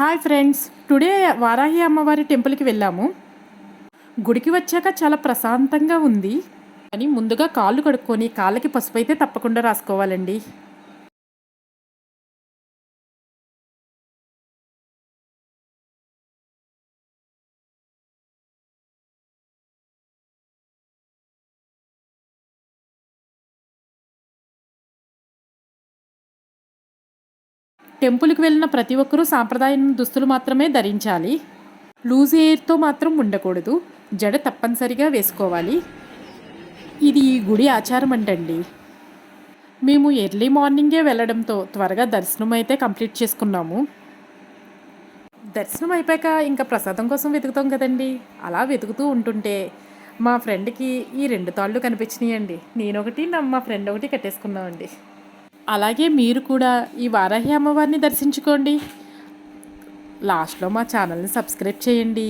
Hi friends, today Varahi అమ్మవారి టెంపుల్కి వెళ్ళాము. గుడికి వచ్చాక చాలా ప్రశాంతంగా ఉంది. కానీ ముందుగా కాళ్ళు కడుక్కొని కాళ్ళకి పసుపు అయితే తప్పకుండా రాసుకోవాలండి. టెంపుల్కి వెళ్ళిన ప్రతి ఒక్కరూ సాంప్రదాయ దుస్తులు మాత్రమే ధరించాలి. లూజ్ ఎయిర్తో మాత్రం ఉండకూడదు. జడ తప్పనిసరిగా వేసుకోవాలి. ఇది ఈ గుడి ఆచారం అంటండి. మేము ఎర్లీ మార్నింగే వెళ్ళడంతో త్వరగా దర్శనం అయితే కంప్లీట్ చేసుకున్నాము. దర్శనం అయిపోయాక ఇంకా ప్రసాదం కోసం వెతుకుతాం కదండి. అలా వెతుకుతూ ఉంటుంటే మా ఫ్రెండ్కి ఈ 2 తాళ్ళు కనిపించినాయండి. నేనొకటి మా ఫ్రెండ్ ఒకటి కట్టేసుకున్నామండి. అలాగే మీరు కూడా ఈ వారాహి అమ్మవారిని దర్శించుకోండి. లాస్ట్లో మా ఛానల్ని సబ్స్క్రైబ్ చేయండి.